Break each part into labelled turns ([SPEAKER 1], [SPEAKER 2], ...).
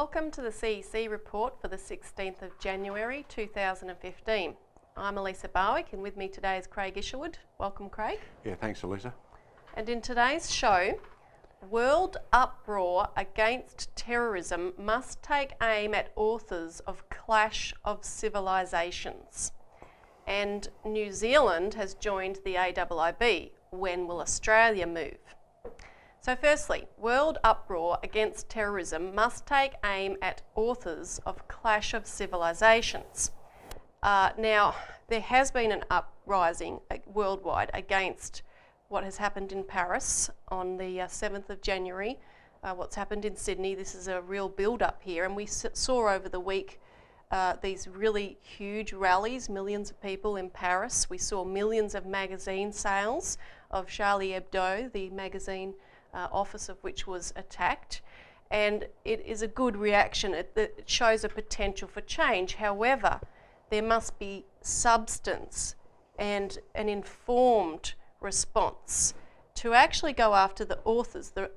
[SPEAKER 1] Welcome to the CEC Report for the 16th of January 2015. I'm Elisa Barwick and with me today is Craig Isherwood. Welcome, Craig.
[SPEAKER 2] Yeah, thanks, Elisa.
[SPEAKER 1] And in today's show, world uproar against terrorism must take aim at authors of Clash of Civilisations. And New Zealand has joined the AIIB. When will Australia move? So firstly, world uproar against terrorism must take aim at authors of Clash of Civilisations. Now, there has been an uprising worldwide against what has happened in Paris on the 7th of January, what's happened in Sydney. This is a real build-up here, and we saw over the week these really huge rallies, millions of people in Paris. We saw millions of magazine sales of Charlie Hebdo, the magazine office of which was attacked, and it is a good reaction. It shows a potential for change. However, there must be substance and an informed response to actually go after the authors, the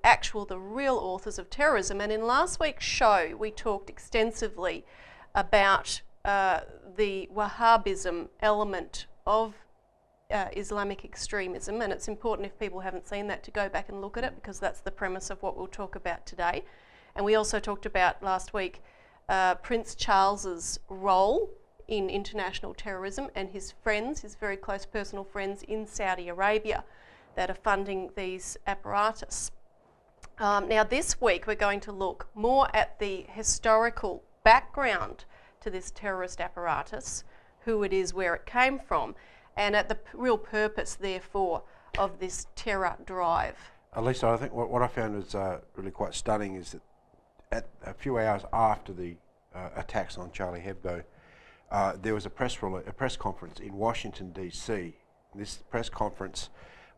[SPEAKER 1] real authors of terrorism. And in last week's show, we talked extensively about the Wahhabism element of Islamic extremism, and it's important, if people haven't seen that, to go back and look at it, because that's the premise of what we'll talk about today. And we also talked about last week Prince Charles's role in international terrorism and his friends, his very close personal friends in Saudi Arabia that are funding these apparatus. Now this week we're going to look more at the historical background to this terrorist apparatus, who it is, where it came from, and at the real purpose, therefore, of this terror drive.
[SPEAKER 2] Elisa, I think what I found was really quite stunning is that at a few hours after the attacks on Charlie Hebdo, there was a press conference in Washington, D.C. This press conference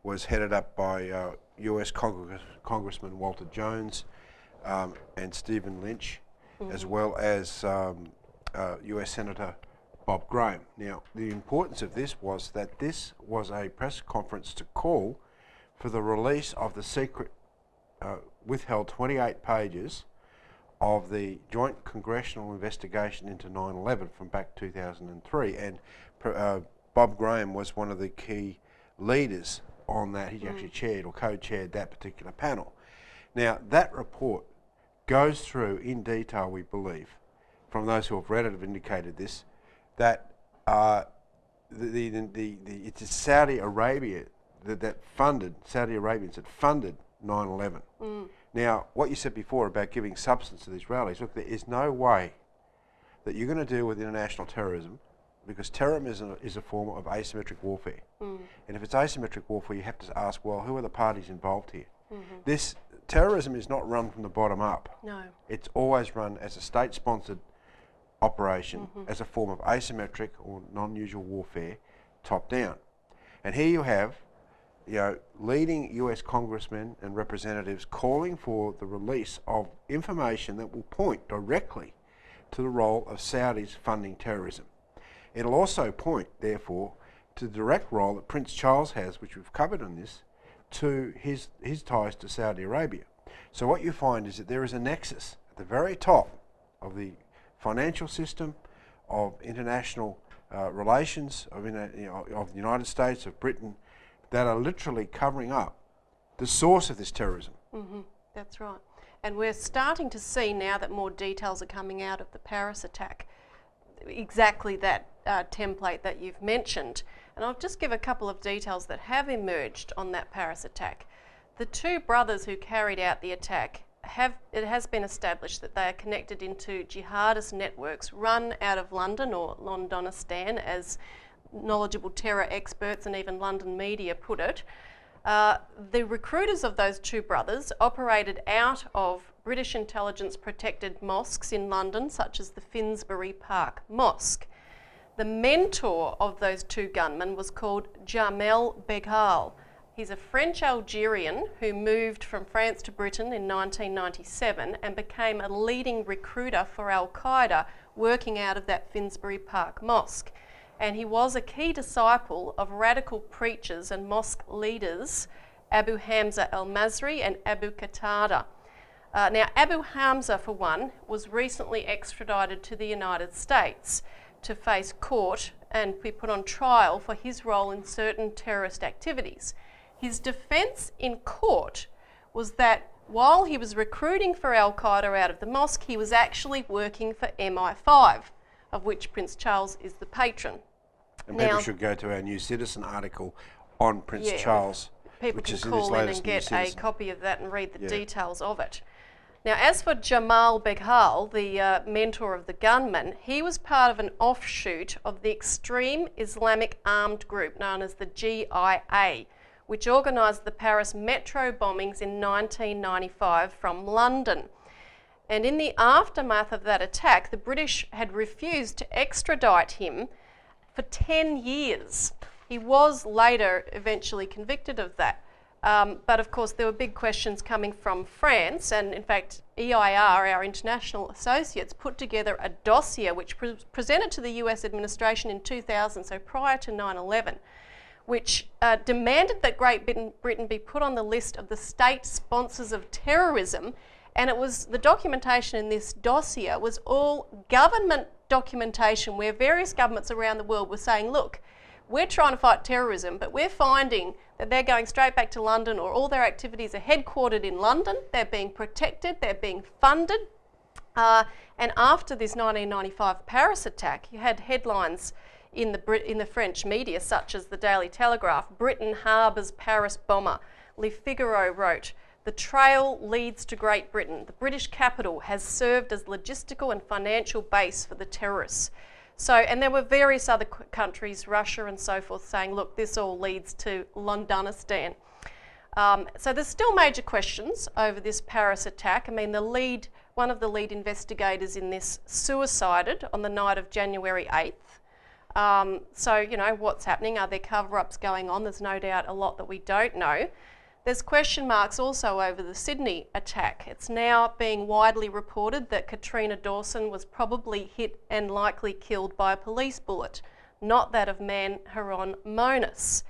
[SPEAKER 2] was headed up by US Congressman Walter Jones and Stephen Lynch, as well as US Senator Bob Graham. Now, the importance of this was that this was a press conference to call for the release of the secret, withheld 28 pages of the Joint Congressional Investigation into 9/11 from back 2003. And Bob Graham was one of the key leaders on that. He actually chaired or co-chaired that particular panel. Now, that report goes through in detail, we believe, from those who have read it have indicated this, that it's Saudi Arabia that funded, Saudi Arabians that funded 9/11. Now, what you said before about giving substance to these rallies, look, there is no way that you're going to deal with international terrorism, because terrorism is a form of asymmetric warfare. And if it's asymmetric warfare, you have to ask, well, who are the parties involved here? This terrorism is not run from the bottom up. No. It's always run as a state-sponsored operation, as a form of asymmetric or non-usual warfare, top down. And here you have, leading US congressmen and representatives calling for the release of information that will point directly to the role of Saudis funding terrorism. It'll also point, therefore, to the direct role that Prince Charles has, which we've covered on this, to his ties to Saudi Arabia. So what you find is that there is a nexus at the very top of the financial system, of international relations, of the United States, of Britain, that are literally covering up the source of this terrorism.
[SPEAKER 1] That's right. And we're starting to see now that more details are coming out of the Paris attack, exactly that template that you've mentioned. And I'll just give a couple of details that have emerged on that Paris attack. The two brothers who carried out the attack it has been established that they are connected into jihadist networks run out of London, or Londonistan, as knowledgeable terror experts and even London media put it. The recruiters of those two brothers operated out of British intelligence protected mosques in London, such as the Finsbury Park Mosque. The mentor of those two gunmen was called Jamel Beghal. He's a French Algerian who moved from France to Britain in 1997 and became a leading recruiter for Al-Qaeda, working out of that Finsbury Park Mosque. And he was a key disciple of radical preachers and mosque leaders Abu Hamza al-Masri and Abu Qatada. Now, Abu Hamza, for one, was recently extradited to the United States to face court and be put on trial for his role in certain terrorist activities. His defence in court was that while he was recruiting for Al-Qaeda out of the mosque, he was actually working for MI5, of which Prince Charles is the patron.
[SPEAKER 2] And people should go to our New Citizen article on Prince Charles,
[SPEAKER 1] people
[SPEAKER 2] which
[SPEAKER 1] can
[SPEAKER 2] is in his
[SPEAKER 1] call in
[SPEAKER 2] latest
[SPEAKER 1] and
[SPEAKER 2] New
[SPEAKER 1] get a
[SPEAKER 2] Citizen.
[SPEAKER 1] copy of that and read the details of it. Now, as for Jamal Beghal, the mentor of the gunman, he was part of an offshoot of the extreme Islamic armed group known as the GIA, which organised the Paris metro bombings in 1995 from London. And in the aftermath of that attack, the British had refused to extradite him for 10 years. He was later eventually convicted of that. But of course, there were big questions coming from France, and in fact, EIR, our international associates, put together a dossier which presented to the US administration in 2000, so prior to 9/11, which demanded that Great Britain be put on the list of the state sponsors of terrorism. And it was, the documentation in this dossier was all government documentation where various governments around the world were saying, look, we're trying to fight terrorism, but we're finding that they're going straight back to London, or all their activities are headquartered in London, they're being protected, they're being funded. And after this 1995 Paris attack, you had headlines in the French media, such as the Daily Telegraph, Britain harbours Paris bomber. Le Figaro wrote, the trail leads to Great Britain. The British capital has served as logistical and financial base for the terrorists. So, and there were various other countries, Russia and so forth, saying, look, this all leads to Londonistan. So there's still major questions over this Paris attack. I mean, one of the lead investigators in this suicided on the night of January 8th. So, you know, what's happening? Are there cover-ups going on? There's no doubt a lot that we don't know. There's question marks also over the Sydney attack. It's now being widely reported that Katrina Dawson was probably hit and likely killed by a police bullet, not that of man Haron Monis.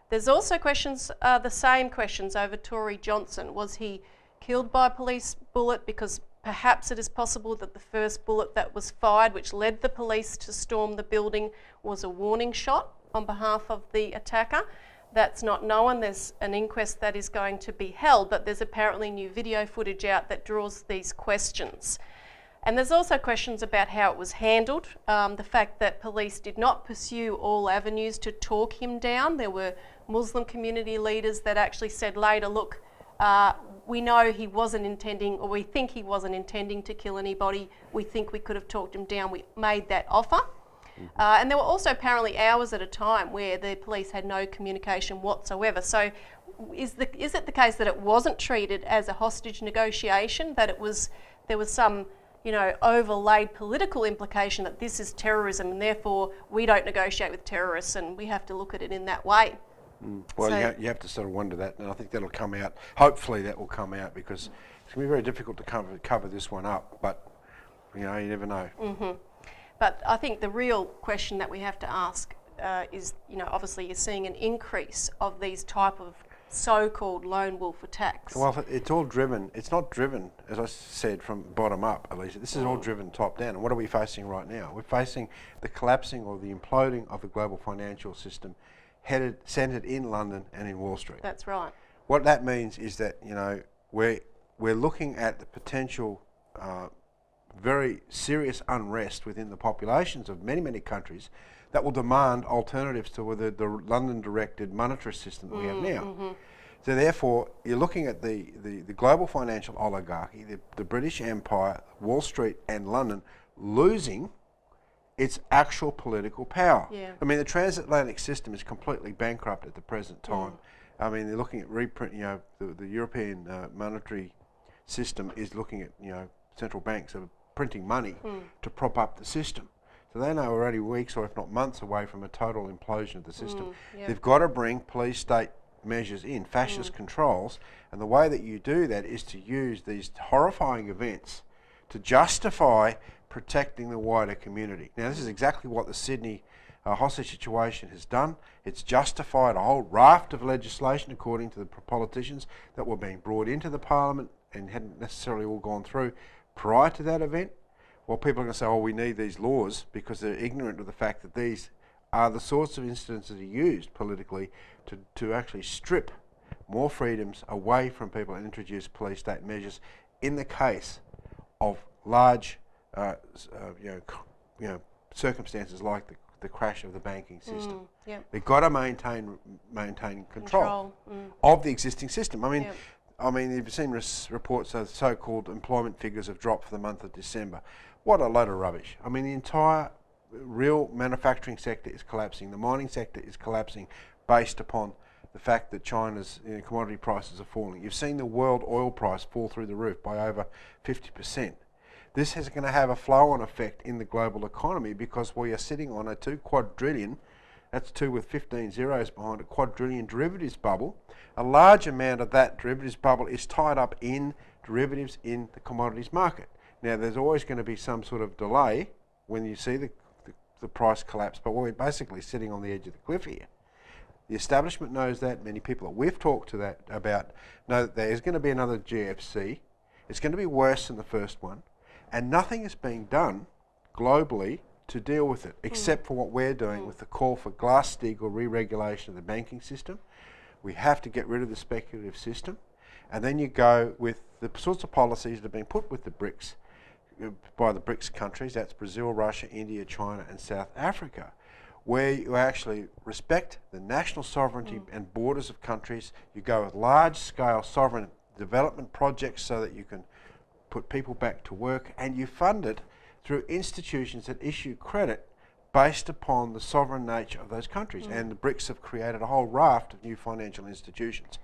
[SPEAKER 1] There's also questions, the same questions over Tory Johnson. Was he killed by a police bullet because perhaps it is possible that the first bullet that was fired, which led the police to storm the building, was a warning shot on behalf of the attacker? That's not known. There's an inquest that is going to be held, but there's apparently new video footage out that draws these questions. And there's also questions about how it was handled, the fact that police did not pursue all avenues to talk him down. There were Muslim community leaders that actually said later, look, we know he wasn't intending, or we think he wasn't intending to kill anybody. We think we could have talked him down. We made that offer. And there were also apparently hours at a time where the police had no communication whatsoever. So is it the case that it wasn't treated as a hostage negotiation, that there was some, you know, overlaid political implication that this is terrorism and therefore we don't negotiate with terrorists and we have to look at it in that way?
[SPEAKER 2] Well, so you have to sort of wonder that, and I think that'll come out. Hopefully that will come out, because it's going to be very difficult to cover this one up, but, you know, you never know.
[SPEAKER 1] Mm-hmm. But I think the real question that we have to ask is, you know, obviously you're seeing an increase of these type of so-called lone wolf attacks.
[SPEAKER 2] Well, it's all driven. It's not driven, as I said, from bottom up, at least. This is all driven top down. And what are we facing right now? We're facing the collapsing or the imploding of the global financial system, centred in London and in Wall Street.
[SPEAKER 1] That's right.
[SPEAKER 2] What that means is that, you know, we're looking at the potential very serious unrest within the populations of many, many countries that will demand alternatives to the London-directed monetary system that we have now.
[SPEAKER 1] Mm-hmm.
[SPEAKER 2] So therefore, you're looking at the global financial oligarchy, the British Empire, Wall Street and London losing its actual political power.
[SPEAKER 1] Yeah.
[SPEAKER 2] I mean, the transatlantic system is completely bankrupt at the present time. I mean, they're looking at the European monetary system is looking at, you know, central banks are printing money to prop up the system. So they know we're only weeks or if not months away from a total implosion of the system.
[SPEAKER 1] Yep.
[SPEAKER 2] They've got to bring police-state measures in, fascist controls, and the way that you do that is to use these horrifying events to justify protecting the wider community. Now, this is exactly what the Sydney hostage situation has done. It's justified a whole raft of legislation, according to the politicians, that were being brought into the Parliament and hadn't necessarily all gone through prior to that event, well, people are going to say, oh, we need these laws, because they're ignorant of the fact that these are the sorts of incidents that are used politically to actually strip more freedoms away from people and introduce police state measures in the case of large circumstances like the crash of the banking system. They've got to maintain control of the existing system. I mean, you've seen reports of so-called employment figures have dropped for the month of December. What a load of rubbish. I mean, the entire real manufacturing sector is collapsing. The mining sector is collapsing based upon the fact that China's commodity prices are falling. You've seen the world oil price fall through the roof by over 50%. This is going to have a flow-on effect in the global economy, because we are sitting on a 2 quadrillion, that's 2 with 15 zeros behind it, quadrillion derivatives bubble. A large amount of that derivatives bubble is tied up in derivatives in the commodities market. Now, there's always going to be some sort of delay when you see the price collapse, but we're basically sitting on the edge of the cliff here. The establishment knows that. Many people that we've talked to that about know that there is going to be another GFC. It's going to be worse than the first one, and nothing is being done globally to deal with it, except for what we're doing with the call for Glass-Steagall re-regulation of the banking system. We have to get rid of the speculative system, and then you go with the sorts of policies that have been put with the BRICS, by the BRICS countries, that's Brazil, Russia, India, China and South Africa, where you actually respect the national sovereignty and borders of countries. You go with large-scale sovereign development projects so that you can put people back to work, and you fund it through institutions that issue credit based upon the sovereign nature of those countries. And the BRICS have created a whole raft of new financial institutions.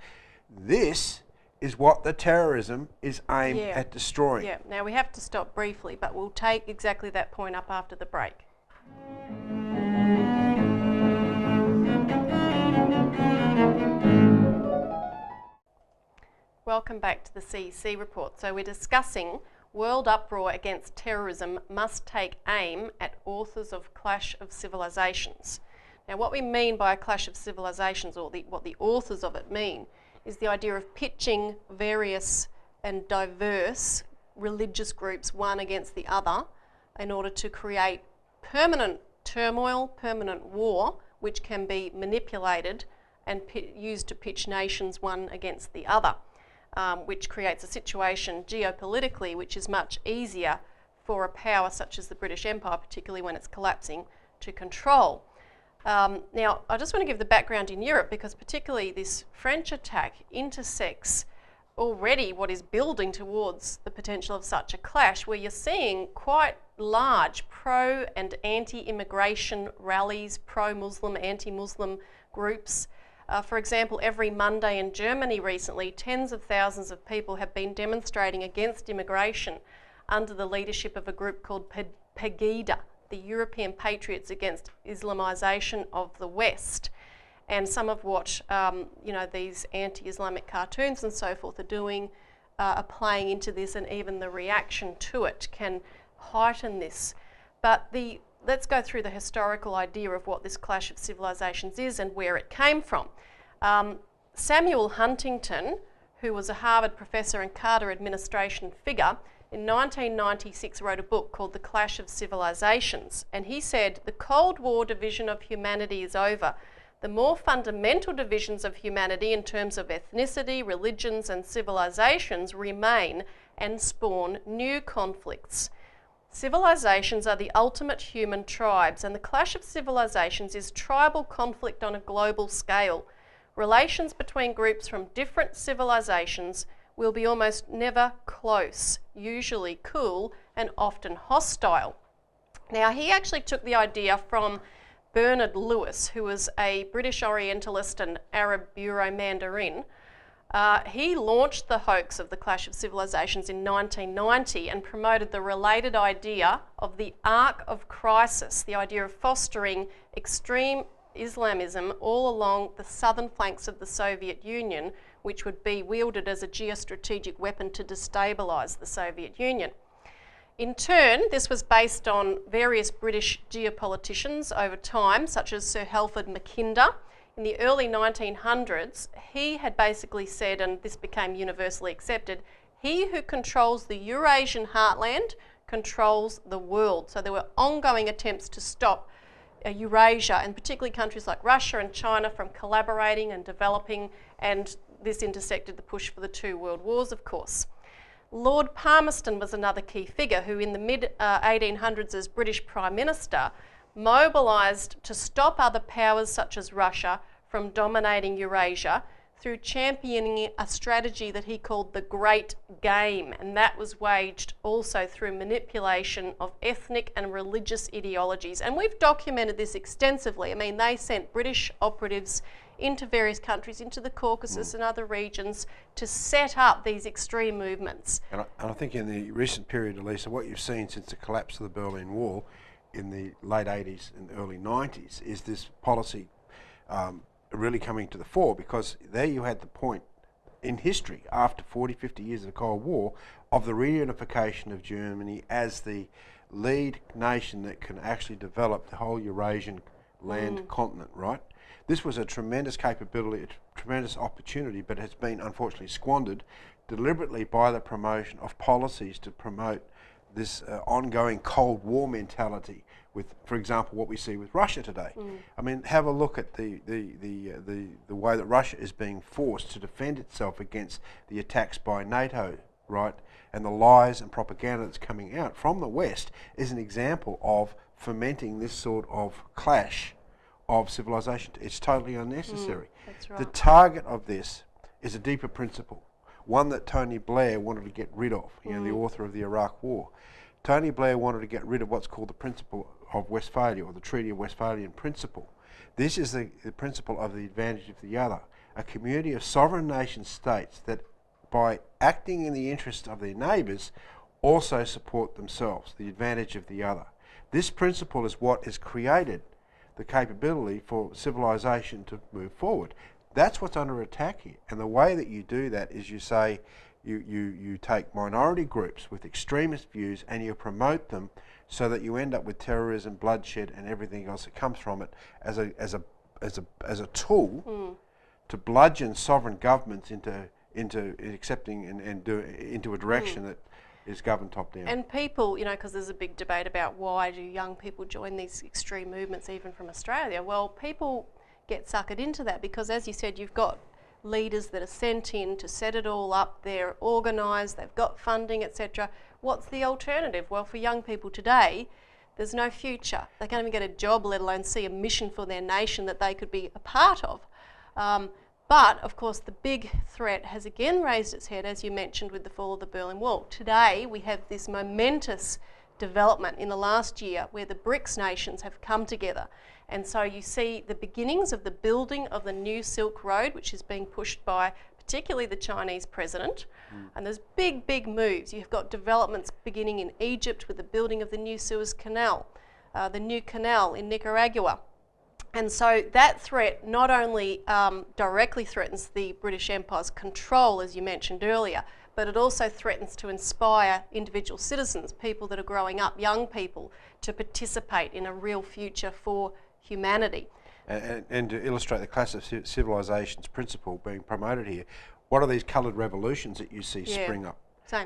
[SPEAKER 2] This is what the terrorism is aimed at destroying.
[SPEAKER 1] Now we have to stop briefly, but we'll take exactly that point up after the break. Welcome back to the CEC Report. So we're discussing world uproar against terrorism must take aim at authors of Clash of Civilisations. Now what we mean by a clash of civilisations, or what the authors of it mean, is the idea of pitching various and diverse religious groups one against the other in order to create permanent turmoil, permanent war, which can be manipulated and used to pitch nations one against the other, which creates a situation geopolitically which is much easier for a power such as the British Empire, particularly when it's collapsing, to control. Now, I just want to give the background in Europe, because particularly this French attack intersects already what is building towards the potential of such a clash, where you're seeing quite large pro- and anti-immigration rallies, pro-Muslim, anti-Muslim groups. For example, every Monday in Germany recently, tens of thousands of people have been demonstrating against immigration under the leadership of a group called Pegida, the European Patriots Against Islamisation of the West. And some of what these anti-Islamic cartoons and so forth are doing are playing into this, and even the reaction to it can heighten this. But let's go through the historical idea of what this clash of civilisations is and where it came from. Samuel Huntington, who was a Harvard professor and Carter administration figure, in 1996 wrote a book called The Clash of Civilisations, and he said, "The Cold War division of humanity is over. The more fundamental divisions of humanity in terms of ethnicity, religions and civilisations remain and spawn new conflicts. Civilisations are the ultimate human tribes, and the clash of civilisations is tribal conflict on a global scale. Relations between groups from different civilisations will be almost never close, usually cool and often hostile." Now, he actually took the idea from Bernard Lewis, who was a British Orientalist and Arab Bureau Mandarin. He launched the hoax of the Clash of Civilisations in 1990 and promoted the related idea of the arc of crisis, the idea of fostering extreme Islamism all along the southern flanks of the Soviet Union, which would be wielded as a geostrategic weapon to destabilise the Soviet Union. In turn, this was based on various British geopoliticians over time, such as Sir Halford Mackinder. In the early 1900s, he had basically said, and this became universally accepted, He who controls the Eurasian heartland controls the world. So there were ongoing attempts to stop Eurasia, and particularly countries like Russia and China, from collaborating and developing, and this intersected the push for the two world wars, of course. Lord Palmerston was another key figure who in the mid-1800s as British Prime Minister mobilised to stop other powers such as Russia from dominating Eurasia through championing a strategy that he called the Great Game, and that was waged also through manipulation of ethnic and religious ideologies. And we've documented this extensively. I mean, they sent British operatives into various countries, into the Caucasus and other regions, to set up these extreme movements.
[SPEAKER 2] And I think in the recent period, Elisa, what you've seen since the collapse of the Berlin Wall in the late 80s and early 90s is this policy really coming to the fore, because there you had the point in history after 40, 50 years of the Cold War of the reunification of Germany as the lead nation that can actually develop the whole Eurasian land continent, right? This was a tremendous capability, a tremendous opportunity, but has been unfortunately squandered deliberately by the promotion of policies to promote this ongoing Cold War mentality with, for example, what we see with Russia today. I mean, have a look at the way that Russia is being forced to defend itself against the attacks by NATO, right? And the lies and propaganda that's coming out from the West is an example of fomenting this sort of clash of civilization. It's totally unnecessary.
[SPEAKER 1] That's right.
[SPEAKER 2] The target of this is a deeper principle, one that Tony Blair wanted to get rid of, you know, the author of the Iraq War. Tony Blair wanted to get rid of what's called the principle of Westphalia, or the Treaty of Westphalian Principle. This is the principle of the advantage of the other, a community of sovereign nation states that by acting in the interest of their neighbours also support themselves, the advantage of the other. This principle is what has created the capability for civilization to move forward. That's what's under attack here. And the way that you do that is you say, you take minority groups with extremist views and you promote them so that you end up with terrorism, bloodshed and everything else that comes from it as a tool to bludgeon sovereign governments into accepting and into a direction that is governed top down.
[SPEAKER 1] And people, you know, because there's a big debate about why do young people join these extreme movements even from Australia. Well, people get suckered into that because, as you said, you've got leaders that are sent in to set it all up. They're organised, they've got funding, etc. What's the alternative? Well, for young people today, there's no future. They can't even get a job, let alone see a mission for their nation that they could be a part of. But, of course, the big threat has again raised its head, as you mentioned, with the fall of the Berlin Wall. Today, we have this momentous development in the last year where the BRICS nations have come together. And so you see the beginnings of the building of the new Silk Road, which is being pushed by particularly the Chinese president. And there's big, big moves. You've got developments beginning in Egypt with the building of the new Suez Canal, the new canal in Nicaragua. And so that threat not only directly threatens the British Empire's control, as you mentioned earlier, but it also threatens to inspire individual citizens, people that are growing up, young people, to participate in a real future for humanity.
[SPEAKER 2] And to illustrate the clash of civilizations principle being promoted here, what are these coloured revolutions that you see spring up?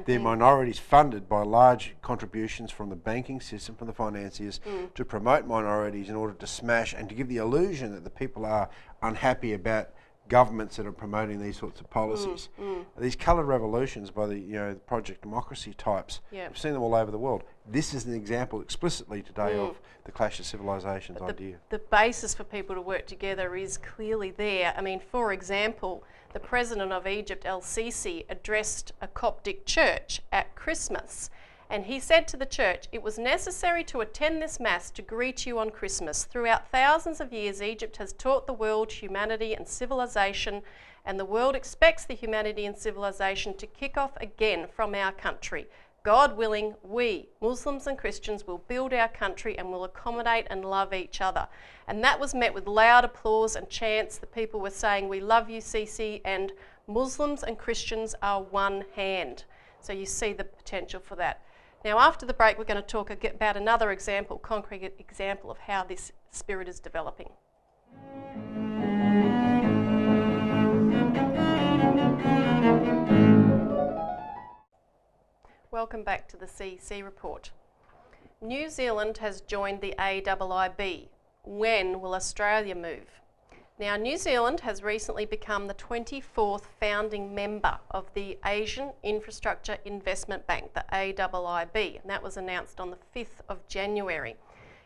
[SPEAKER 2] They're minorities funded by large contributions from the banking system, from the financiers, to promote minorities in order to smash and to give the illusion that the people are unhappy about governments that are promoting these sorts of policies. These coloured revolutions by the Project Democracy types, we've seen them all over the world. This is an example explicitly today of the clash of civilizations idea.
[SPEAKER 1] The basis for people to work together is clearly there. I mean, for example, the president of Egypt, el-Sisi, addressed a Coptic church at Christmas. And he said to the church, "It was necessary to attend this mass to greet you on Christmas. Throughout thousands of years, Egypt has taught the world humanity and civilization, and the world expects the humanity and civilization to kick off again from our country. God willing, we, Muslims and Christians, will build our country and will accommodate and love each other." And that was met with loud applause and chants. The people were saying, "We love you, Sisi," and Muslims and Christians are one hand. So you see the potential for that. Now, after the break, we're going to talk about another example, concrete example of how this spirit is developing. Welcome back to the CEC Report. New Zealand has joined the AIIB. When will Australia move? Now, New Zealand has recently become the 24th founding member of the Asian Infrastructure Investment Bank, the AIIB, and that was announced on the 5th of January.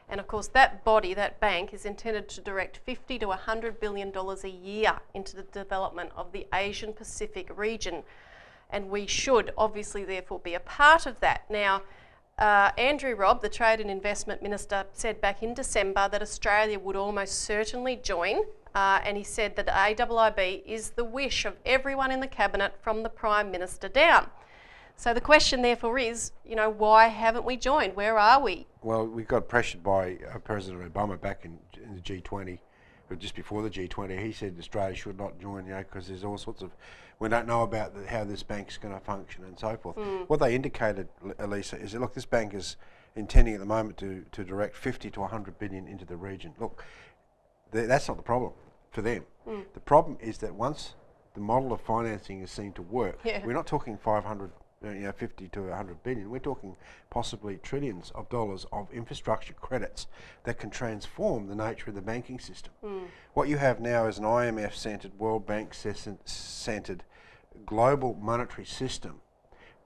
[SPEAKER 1] And of course, that body, that bank, is intended to direct $50 to $100 billion a year into the development of the Asian Pacific region. And we should obviously therefore be a part of that. Now, Andrew Robb, the Trade and Investment Minister, said back in December that Australia would almost certainly join, and he said that the AIIB is the wish of everyone in the Cabinet from the Prime Minister down. So the question therefore is, why haven't we joined? Where are we?
[SPEAKER 2] Well, we got pressured by President Obama back in the G20, or just before the G20. He said Australia should not join, because there's all sorts of, we don't know about how this bank's going to function and so forth. What they indicated, Elisa, is that, look, this bank is intending at the moment to direct 50 to 100 billion into the region. Look, that's not the problem for them. The problem is that once the model of financing is seen to work, we're not talking 50 to 100 billion, we're talking possibly trillions of dollars of infrastructure credits that can transform the nature of the banking system. What you have now is an IMF-centred, World Bank-centred global monetary system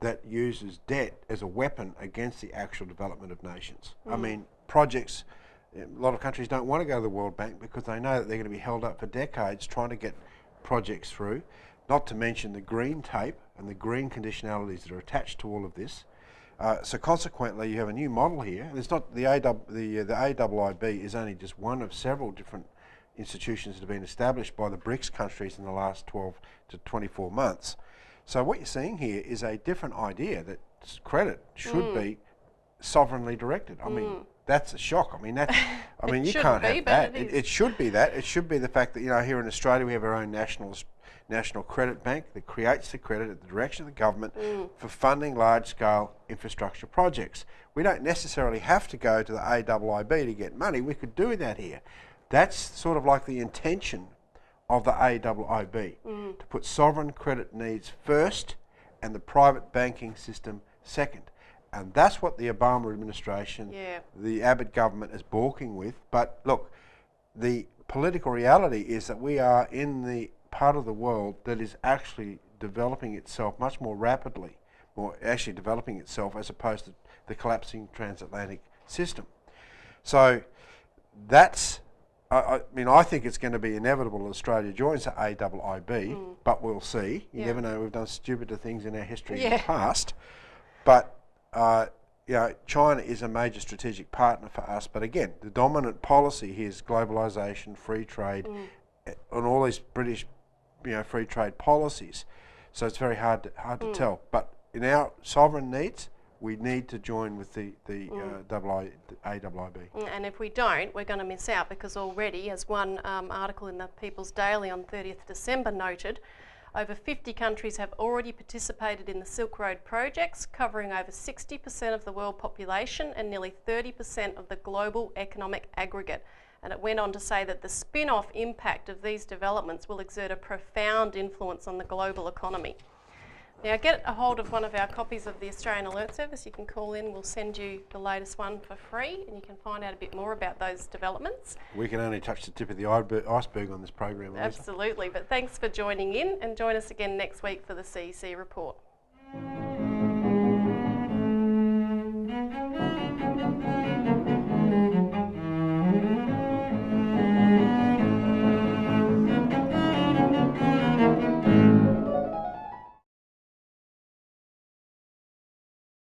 [SPEAKER 2] that uses debt as a weapon against the actual development of nations. I mean, projects, a lot of countries don't want to go to the World Bank because they know that they're going to be held up for decades trying to get projects through, not to mention the green tape and the green conditionalities that are attached to all of this. So consequently, you have a new model here. And it's not the AIIB is only just one of several different institutions that have been established by the BRICS countries in the last 12 to 24 months. So what you're seeing here is a different idea that credit should be sovereignly directed. I mean, that's a shock. I mean, you can't have that. It should be that. It should be the fact that, here in Australia we have our own national credit bank that creates the credit at the direction of the government for funding large-scale infrastructure projects. We don't necessarily have to go to the AIIB to get money. We could do that here. That's sort of like the intention of the AIIB, to put sovereign credit needs first and the private banking system second. And that's what the Obama administration, the Abbott government is balking with. But look, the political reality is that we are in the part of the world that is actually developing itself much more rapidly, or actually developing itself as opposed to the collapsing transatlantic system. So that's, I think it's going to be inevitable that Australia joins the AIIB, but we'll see. You never know, we've done stupider things in our history in the past. But China is a major strategic partner for us. But again, the dominant policy here is globalisation, free trade, and all these British free trade policies. So it's very hard to tell. But in our sovereign needs, we need to join with the AIIB.
[SPEAKER 1] And if we don't, we're going to miss out, because already, as one article in the People's Daily on 30th December noted, over 50 countries have already participated in the Silk Road projects, covering over 60% of the world population and nearly 30% of the global economic aggregate. And it went on to say that the spin-off impact of these developments will exert a profound influence on the global economy. Now, get a hold of one of our copies of the Australian Alert Service. You can call in, we'll send you the latest one for free, and you can find out a bit more about those developments.
[SPEAKER 2] We can only touch the tip of the iceberg on this program, Elisa.
[SPEAKER 1] Absolutely, but thanks for joining in, and join us again next week for the CEC Report.